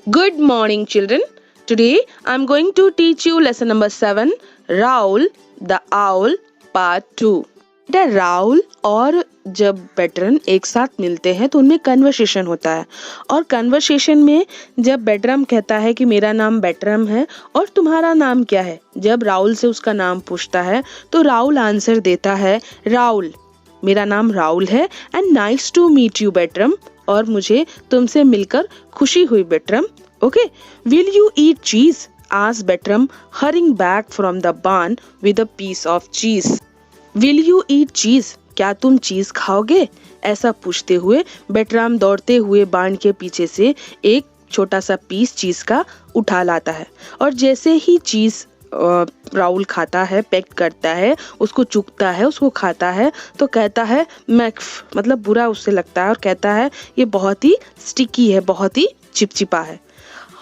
Good morning, children. Today I'm going to teach you lesson number 7, Raul the Owl, part 2. बेटा राहुल और जब बेटरम एक साथ मिलते हैं तो उनमें कन्वर्सेशन होता है और कन्वर्सेशन में जब बेटरम कहता है कि मेरा नाम बेटरम है और तुम्हारा नाम क्या है, जब राहुल से उसका नाम पूछता है तो राहुल आंसर देता है राहुल, मेरा नाम राहुल है and nice to meet you Bertram, और मुझे तुमसे मिलकर खुशी हुई Bertram. Okay, will you eat cheese? Asked Bertram hurrying back from the barn with a piece of cheese. Will you eat cheese? क्या तुम चीज खाओगे? ऐसा पूछते हुए बेटराम दौड़ते हुए बार्न के पीछे से एक छोटा सा पीस चीज का उठा लाता है और जैसे ही चीज राहुल खाता है, पैक करता है, उसको चुगता है, उसको खाता है तो कहता है मैक्फ, मतलब बुरा उससे लगता है और कहता है ये बहुत ही स्टिकी है, बहुत ही चिपचिपा है.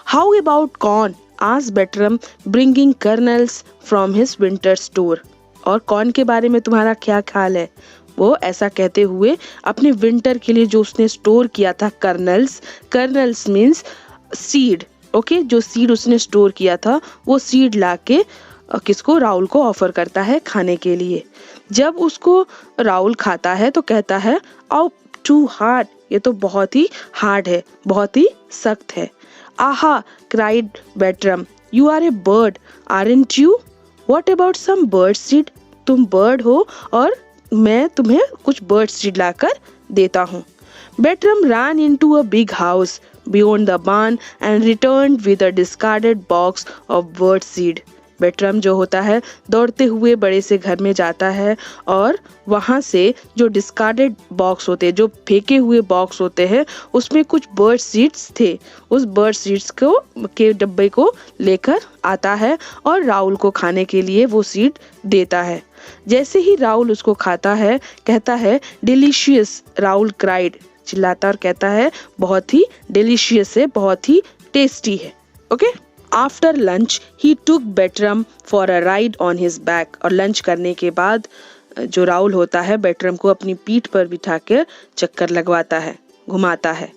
How about corn? Asked Bertram bringing kernels from his winter store. और कॉर्न के बारे में तुम्हारा क्या ख्याल है? वो ऐसा कहते हुए अपने विंटर के लिए जो उसने स्टोर किया था कर्नल्स मीन्स सीड. ओके, जो सीड उसने स्टोर किया था वो सीड लाके किसको? राहुल को ऑफर करता है खाने के लिए. जब उसको राहुल खाता है तो कहता है आओ टू हार्ड, ये तो बहुत ही हार्ड है, बहुत ही सख्त है. Aha, cried Bertram, you are a bird aren't you? What about some bird seed? तुम बर्ड हो और मैं तुम्हें कुछ बर्ड सीड लाकर देता हूँ. बेटरम ran into a big house beyond the barn and returned with a discarded box of bird seed. बेटरम जो होता है दौड़ते हुए बड़े से घर में जाता है और वहाँ से जो डिस्कार्डेड बॉक्स होते हैं, जो फेंके हुए बॉक्स होते हैं, उसमें कुछ बर्ड सीड्स थे. उस बर्ड सीड्स को के डब्बे को लेकर आता है और राहुल को खाने के लिए वो सीड देता है. जैसे ही राहुल उसको खाता है कहता है डिलीशियस. राहुल क्राइड, चिल्लाता और कहता है बहुत ही डिलीशियस है, बहुत ही टेस्टी है. Okay, after lunch he took Bertram for a ride on his back. और लंच करने के बाद जो राहुल होता है बेटरम को अपनी पीठ पर बिठा कर चक्कर लगवाता है, घुमाता है.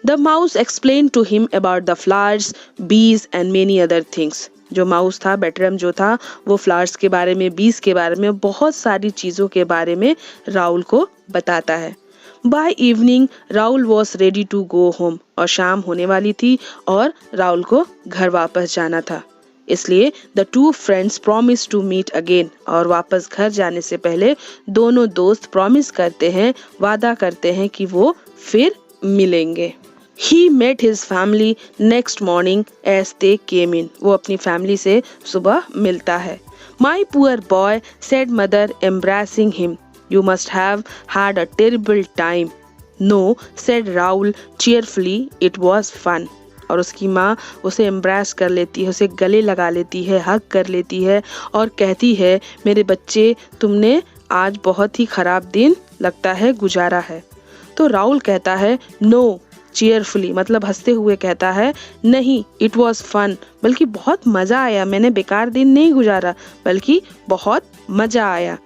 The mouse explain to him about the flowers, bees and many other things. जो माउस था, बेटरम जो था, वो फ्लावर्स के बारे में, बीज के बारे में, बहुत सारी चीजों के बारे में राहुल को बताता है. By evening Rahul was ready to go home. और शाम होने वाली थी और राहुल को घर वापस जाना था. इसलिए the two friends promise to meet again. और वापस घर जाने से पहले दोनों दोस्त प्रॉमिस करते हैं, वादा करते हैं कि वो फिर मिलेंगे. He met his family next morning as they came in. वो अपनी फैमिली से सुबह मिलता है. My poor boy, said mother embracing him. You must have had a terrible time. No, said Raul cheerfully. It was fun. और उसकी माँ उसे एम्ब्रेस कर लेती है, उसे गले लगा लेती है, हग कर लेती है और कहती है मेरे बच्चे, तुमने आज बहुत ही खराब दिन लगता है गुजारा है. तो राहुल कहता है नो, चीयरफुली, मतलब हंसते हुए कहता है नहीं, इट वॉज फन, बल्कि बहुत मजा आया, मैंने बेकार दिन नहीं गुजारा, बल्कि बहुत मजा आया.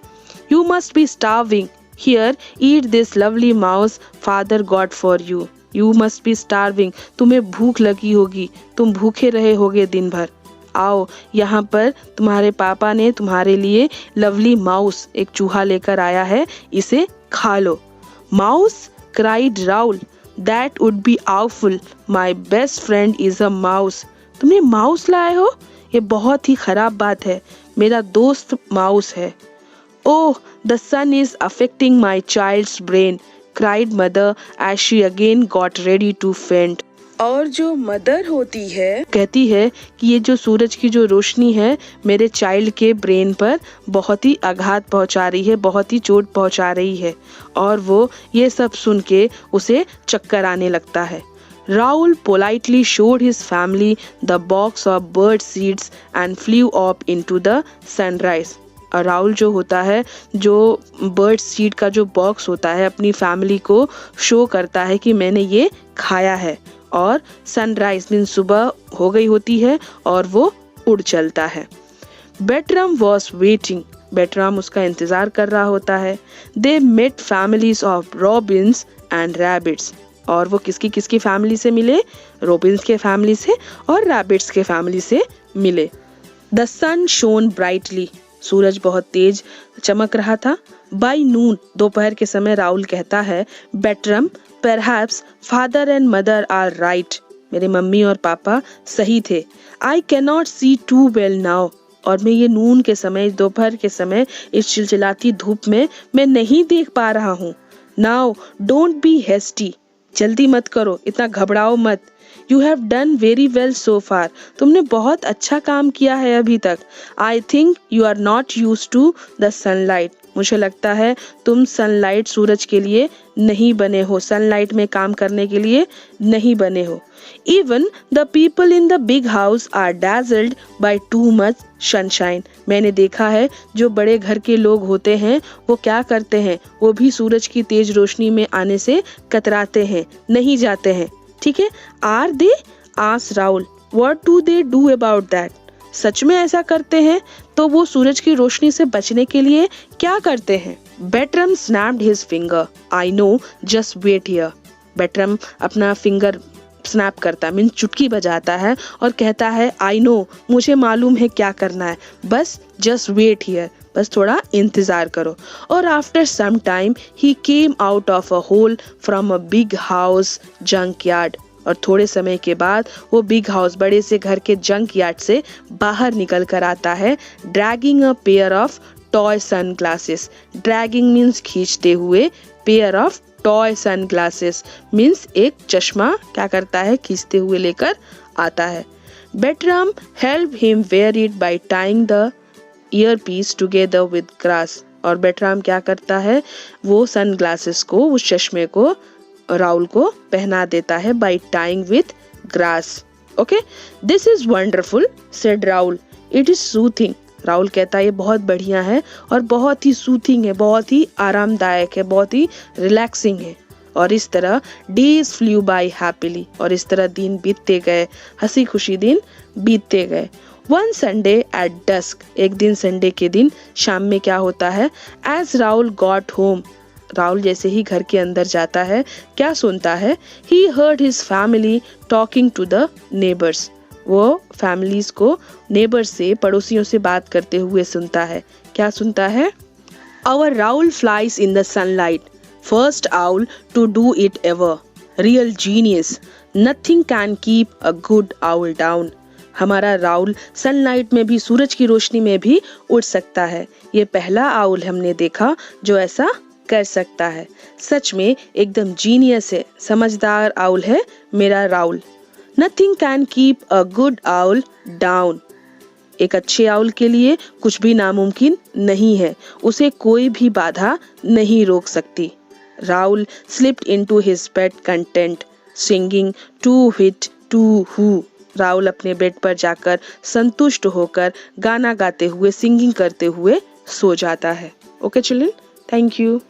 You must be starving. Here, eat this lovely mouse father got for you. You must be starving. तुम्हें भूख लगी होगी, तुम भूखे रहे होगे दिन भर. आओ, यहाँ पर तुम्हारे पापा ने तुम्हारे लिए लवली माउस, एक चूहा लेकर आया है, इसे खा लो. Mouse, cried Raul. That would be awful. My best friend is a mouse. तुमने माउस लाए हो? ये बहुत ही खराब बात है, मेरा दोस्त माउस है. Oh, the sun is affecting my child's brain, cried mother as she again got ready to faint. और जो मदर होती है कहती है कि ये जो सूरज की जो रोशनी है मेरे चाइल्ड के ब्रेन पर बहुत ही आघात पहुंचा रही है, बहुत ही चोट पहुंचा रही है. और वो ये सब सुन के उसे चक्कर आने लगता है. Raul politely showed his family the box of bird seeds and flew up into the sunrise. और राहुल जो होता है, जो बर्ड सीड का जो बॉक्स होता है, अपनी फैमिली को शो करता है कि मैंने ये खाया है. और सनराइज मीन सुबह हो गई होती है और वो उड़ चलता है. बेटरम वॉज वेटिंग. बेटरम उसका इंतजार कर रहा होता है. They met families of robins and rabbits. और वो किसकी किसकी फैमिली से मिले? रॉबिन्स के फैमिली से और रैबिट्स के फैमिली से मिले। द सन शोन ब्राइटली, सूरज बहुत तेज चमक रहा था। बाय नून, दोपहर के समय राहुल कहता है, Bertram, perhaps father and mother are right, मेरे मम्मी और पापा सही थे। I can not see too well now, और मैं ये नून के समय, दोपहर के समय, इस चिलचिलाती धूप में मैं नहीं देख पा रहा हूँ। नाउ डोंट बी हेस्टी, जल्दी मत करो, इतना घबराओ मत। You have done very well so far, तुमने बहुत अच्छा काम किया है अभी तक। I think you are not use to the sunlight, मुझे लगता है तुम सनलाइट, सूरज के लिए नहीं बने हो, सनलाइट में काम करने के लिए नहीं बने हो। Even the people in the big house are dazzled by too much sunshine. मैंने देखा है जो बड़े घर के लोग होते हैं वो क्या करते हैं, वो भी सूरज की तेज रोशनी में आने से कतराते हैं, नहीं जाते हैं। ठीक है, are they? Asked Rahul. What do they do about that? सच में ऐसा करते हैं तो वो सूरज की रोशनी से बचने के लिए क्या करते हैं? बेटरम snapped his finger. I know, just wait here. बेटरम अपना फिंगर स्नैप करता है, मीन चुटकी बजाता है और कहता है, आई नो, मुझे मालूम है क्या करना है, बस जस्ट वेट हियर, बस थोड़ा इंतजार करो। और after some time he came out of a hole from a big house junk yard, और थोड़े समय के बाद वो बिग हाउस, बड़े से घर के जंक यार्ड से बाहर निकल कर आता है, dragging a pair of toy sunglasses. Dragging means खींचते हुए, pair of toy sunglasses means एक चश्मा क्या करता है, खींचते हुए लेकर आता है। Bertram help him wear it by tying the ear piece together with grass, और बेटराम क्या करता है, वो सन ग्लासेस को, उस चश्मे को राहुल को पहना देता है, by tying with grass. Okay, this is wonderful said Rahul, it is soothing. Rahul कहता है ये बहुत बढ़िया है और बहुत ही सूथिंग है, बहुत ही आरामदायक है, बहुत ही रिलैक्सिंग है। और इस तरह डेज फ्लू बाय हैप्पीली, और इस तरह दिन बीतते गए, हंसी खुशी दिन बीतते गए। वन संडे एट डस्क, एक दिन संडे के दिन शाम में क्या होता है, as Rahul got home, Rahul जैसे ही घर के अंदर जाता है, क्या सुनता है, he heard his family talking to the neighbours, वो फैमिलीज को, नेबर से, पड़ोसियों से बात करते हुए सुनता है। क्या सुनता है, our Rahul flies in the sunlight, first owl to do it ever, real genius, nothing can keep a good owl down. हमारा राहुल सनलाइट में भी, सूरज की रोशनी में भी उड़ सकता है, ये पहला आउल हमने देखा जो ऐसा कर सकता है। सच में एकदम जीनियस है, समझदार आउल है मेरा Rahul. Nothing can keep a good owl down. एक अच्छे आउल के लिए कुछ भी नामुमकिन नहीं है, उसे कोई भी बाधा नहीं रोक सकती। Rahul slipped into his bed content, singing to it to who. Rahul अपने बेड पर जाकर संतुष्ट होकर गाना गाते हुए, सिंगिंग करते हुए सो जाता है। Okay children, thank you.